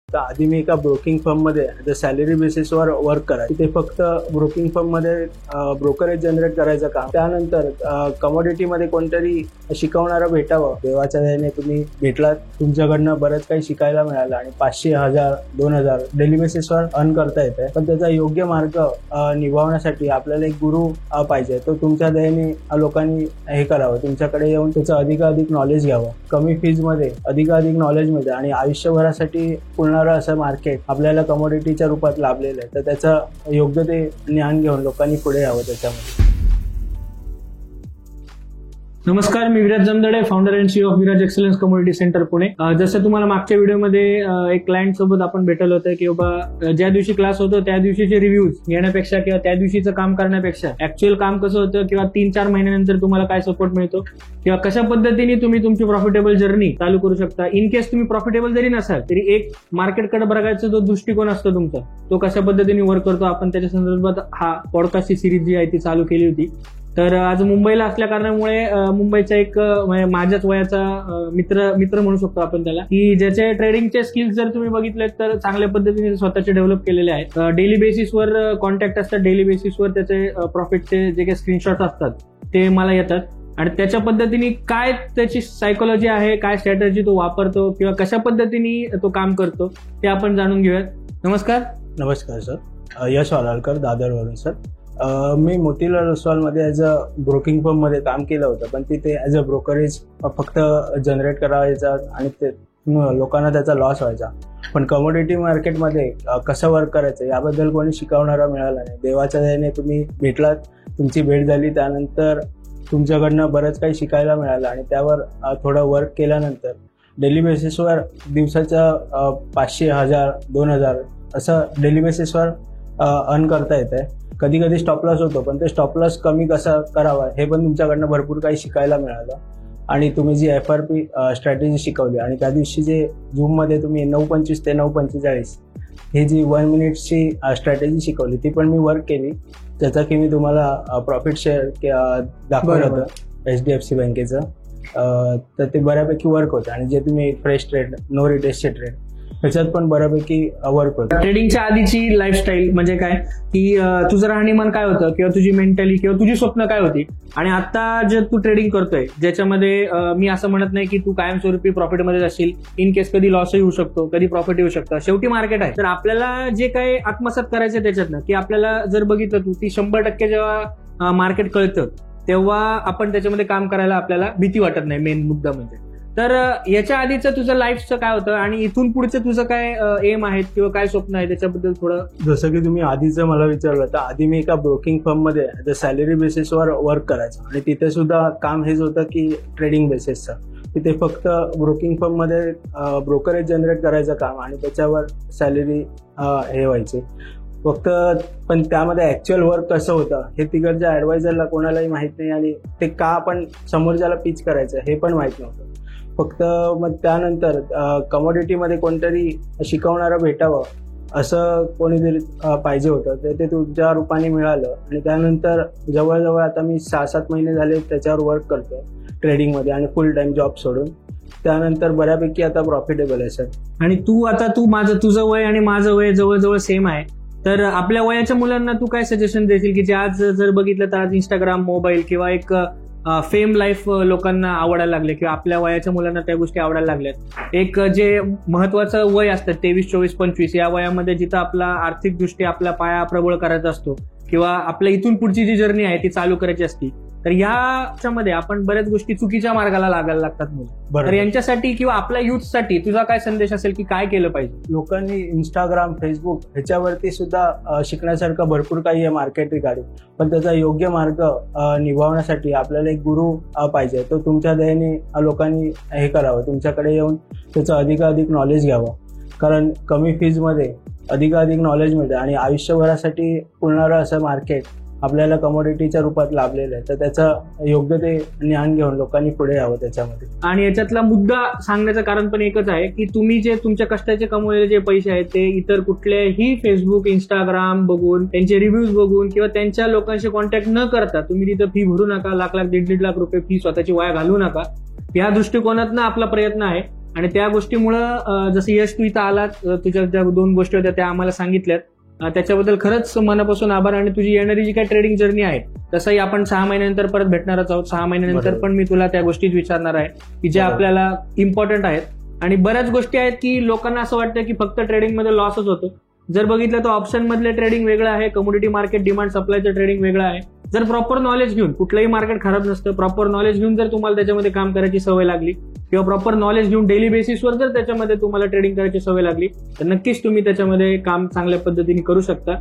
तर आधी मी एका ब्रोकिंग फर्म मध्ये सॅलरी बेसिसवर वर्क करायचं. तिथे फक्त ब्रोकिंग फर्म मध्ये ब्रोकरेज जनरेट करायचं काम. त्यानंतर कमोडिटीमध्ये कोणतरी शिकवणारं भेटावं. देवाच्या दयेने तुम्ही भेटलात, तुमच्याकडनं बरंच काही शिकायला मिळालं आणि 500, 1000, 2000 डेली बेसिसवर अर्न करता येते. पण त्याचा योग्य मार्ग निभावण्यासाठी आपल्याला एक गुरु पाहिजे. तो तुमच्या दयेने लोकांनी हे करावं, तुमच्याकडे येऊन त्याचं अधिकाधिक नॉलेज घ्यावं. कमी फीज मध्ये अधिकाधिक नॉलेज मध्ये आणि आयुष्यभरासाठी पुरणारं असं मार्केट आपल्याला कमोडिटीच्या रूपात लाभलेलं आहे. तर त्याचं योग्य ते ज्ञान घेऊन लोकांनी पुढे यावं त्याच्यामध्ये. नमस्कार, मी Viraj Jamdade, founder and CEO of Viraj excellence community centre Pune. जसं तुम्हाला मागच्या व्हिडिओमध्ये एक क्लायंट सोबत आपण भेटलो होतं की बाबा ज्या दिवशी क्लास होतो त्या दिवशीचे रिव्ह्यूज घेण्यापेक्षा किंवा त्या दिवशीचं काम करण्यापेक्षा ऍक्च्युअल काम कसं होतं किंवा 3-4 महिन्यानंतर तुम्हाला काय सपोर्ट मिळतो किंवा कशा पद्धतीने तुम्ही तुमची प्रॉफिटेबल जर्नी चालू करू शकता. इन केस तुम्ही प्रॉफिटेबल जरी नसाल तरी एक मार्केटकडे बघायचा जो दृष्टिकोन असतो तुमचा, तो कशा पद्धतीने वर्क करतो, आपण त्याच्या संदर्भात हा पॉडकास्टची सिरीज जी आहे ती चालू केली होती. तर आज मुंबईला असल्या कारणामुळे मुंबईचा एक माझ्याच वयाचा मित्र म्हणू शकतो आपण त्याला, की ज्याचे ट्रेडिंगचे स्किल्स जर तुम्ही बघितले तर चांगल्या पद्धतीने स्वतःचे डेव्हलप केलेले आहेत. डेली बेसिसवर कॉन्टॅक्ट असतात, डेली बेसिसवर त्याचे प्रॉफिटचे जे काही स्क्रीनशॉट असतात ते मला येतात आणि त्याच्या पद्धतीने काय त्याची सायकोलॉजी आहे, काय स्ट्रॅटेजी तो वापरतो किंवा कशा पद्धतीने तो काम करतो ते आपण जाणून घेऊयात. नमस्कार. नमस्कार सर, यश वालालकर, दादरवरून सर. मी मोतीलाल ओसवालमध्ये ॲज अ ब्रोकिंग फर्म मध्ये काम केलं होतं, पण तिथे ॲज अ ब्रोकरेज फक्त जनरेट करायचा आणि ते लोकांना त्याचा लॉस व्हायचा. पण कमोडिटी मार्केटमध्ये कसं वर्क करायचं याबद्दल कोणी शिकवणारा मिळाला नाही. देवाच्या दयेने तुम्ही भेटलात, तुमची भेट झाली, त्यानंतर तुमच्याकडनं बरंच काही शिकायला मिळालं आणि त्यावर थोडं वर्क केल्यानंतर डेली बेसिसवर दिवसाच्या 500, 1000, 2000 असं डेली बेसिसवर अर्न करता येतंय. कधी कधी स्टॉप लॉस होतो, पण ते स्टॉप लॉस कमी कसं करावं हे पण तुमच्याकडनं भरपूर काही शिकायला मिळालं. आणि तुम्ही जी FRP स्ट्रॅटेजी शिकवली आणि त्या दिवशी जे झूममध्ये तुम्ही 9:25 ते 9:45 ही जी 1 मिनिटची स्ट्रॅटेजी शिकवली ती पण मी वर्क केली. त्याचा की मी तुम्हाला प्रॉफिट शेअर दाखवलं होतं HDFC बँकेचं. तर ते बऱ्यापैकी वर्क होतं आणि जे तुम्ही फ्रेश ट्रेड, नो रिटेस्टचे ट्रेड, त्याच्यात पण बऱ्यापैकी वर्क होतं. ट्रेडिंगच्या आधीची लाईफस्टाईल म्हणजे काय, की तुझं राहणीमान काय होतं किंवा तुझी मेंटली किंवा तुझी स्वप्न काय होती आणि आता जे तू ट्रेडिंग करतोय ज्याच्यामध्ये मी असं म्हणत नाही की तू कायमस्वरूपी प्रॉफिटमध्ये जाशील. इन केस कधी लॉसही होऊ शकतो, कधी प्रॉफिट येऊ शकतं. शेवटी मार्केट आहे. तर आपल्याला जे काही आत्मसात करायचं त्याच्यातनं, की आपल्याला जर बघितलं तू ती 100% जेव्हा मार्केट कळतं तेव्हा आपण त्याच्यामध्ये काम करायला आपल्याला भीती वाटत नाही. मेन मुद्दा म्हणजे तर याच्या आधीचं तुझं लाईफचं काय होतं आणि इथून पुढचं तुझं काय एम आहेत किंवा काय स्वप्न आहे त्याच्याबद्दल थोडं. जसं की तुम्ही आधीचं मला विचारलं, तर आधी मी एका ब्रोकिंग फर्म मध्ये सॅलरी बेसिसवर वर्क करायचं आणि तिथे सुद्धा काम हेच होतं की ट्रेडिंग बेसिसचं. तिथे फक्त ब्रोकिंग फर्म मध्ये ब्रोकरेज जनरेट करायचं काम आणि त्याच्यावर सॅलरी हे व्हायची फक्त. पण त्यामध्ये ऍक्च्युअल वर्क कसं होतं हे तिकडच्या ऍडवायझरला कोणालाही माहित नाही आणि ते का आपण समोरच्याला पिच करायचं हे पण माहित नव्हतं. फक्त मग त्यानंतर कमोडिटीमध्ये कोणतरी शिकवणारं भेटावं असं कोणीतरी पाहिजे होतं. ते तुमच्या रूपाने मिळालं आणि त्यानंतर जवळजवळ आता मी 6-7 महिने झाले त्याच्यावर वर्क करतो ट्रेडिंगमध्ये आणि फुल टाइम जॉब सोडून. त्यानंतर बऱ्यापैकी आता प्रॉफिटेबल आहे सर. आणि तुझं वय आणि माझं वय जवळजवळ सेम आहे. तर आपल्या वयाच्या मुलांना तू काय सजेशन देशील की जे आज जर बघितलं तर आज इंस्टाग्राम, मोबाईल किंवा एक फेम लाईफ लोकांना आवडायला लागले किंवा आपल्या वयाच्या मुलांना त्या गोष्टी आवडायला लागल्यात. एक जे महत्वाचं वय असतं 23, 24, 25 या वयामध्ये जिथं आपला आर्थिकदृष्ट्या आपला पाया प्रबळ करायचा असतो किंवा आपल्या इथून पुढची जी जर्नी आहे ती चालू करायची असती, तर ह्याच्यामध्ये आपण बऱ्याच गोष्टी चुकीच्या मार्गाला लागायला लागतात मुलं. तर यांच्यासाठी किंवा आपल्या युथसाठी तुझा काय संदेश असेल की काय केलं पाहिजे? लोकांनी इंस्टाग्राम, फेसबुक ह्याच्यावरती सुद्धा शिकण्यासारखं भरपूर काही आहे मार्केट रिगार्डिंग, पण त्याचा योग्य मार्ग निभावण्यासाठी आपल्याला एक गुरु पाहिजे. तो तुमच्या दयेने लोकांनी हे करावं, तुमच्याकडे येऊन त्याचं अधिकाधिक नॉलेज घ्यावं. कारण कमी फीजमध्ये अधिकाधिक नॉलेज मिळतं आणि आयुष्यभरासाठी पुरणारं असं मार्केट आपल्याला कमोडिटीच्या रूपात लाभलेलं आहे. तर त्याचं योग्य ते ज्ञान घेऊन लोकांनी पुढे यावं त्याच्यामध्ये. आणि याच्यातला मुद्दा सांगण्याचं कारण पण एकच आहे की तुम्ही जे तुमच्या कष्टाचे कमवलेले जे पैसे आहेत ते इतर कुठल्याही फेसबुक, इंस्टाग्राम बघून, त्यांचे रिव्ह्यूज बघून किंवा त्यांच्या लोकांशी कॉन्टॅक्ट न करता तुम्ही तिथं फी भरू नका. लाख, 1.5 लाख रुपये फी स्वतःची वाया घालवू नका. या दृष्टिकोनातनं आपला प्रयत्न आहे आणि त्या गोष्टीमुळं जसं यश तू इथं आलात, तुझ्या ज्या 2 गोष्टी होत्या त्या आम्हाला सांगितल्यात, त्याच्याबद्दल खरंच मनापासून आभार. आणि तुझी येणारी जी काय ट्रेडिंग जर्नी आहे तसंही आपण 6 महिन्यानंतर परत भेटणारच आहोत. 6 महिन्यानंतर बरोबर. पण मी तुला त्या गोष्टीच विचारणार आहे की ज्या बरोबर. आपल्याला इम्पॉर्टंट आहेत. आणि बऱ्याच गोष्टी आहेत की लोकांना असं वाटतं की फक्त ट्रेडिंगमध्ये लॉसच होतो. जर बघितलं तर ऑप्शन मधले ट्रेडिंग वेगळं आहे, कमोडिटी मार्केट डिमांड सप्लायचं ट्रेडिंग वेगळं आहे. जर प्रॉपर नॉलेज घेऊन, कुठलंही मार्केट खराब नसतं, प्रॉपर नॉलेज घेऊन जर तुम्हाला त्याच्यामध्ये काम करायची सवय लागली किंवा प्रॉपर नॉलेज घेऊन डेली बेसिसवर जर त्याच्यामध्ये तुम्हाला ट्रेडिंग करायची सवय लागली तर नक्कीच तुम्ही त्याच्यामध्ये काम चांगल्या पद्धतीने करू शकता.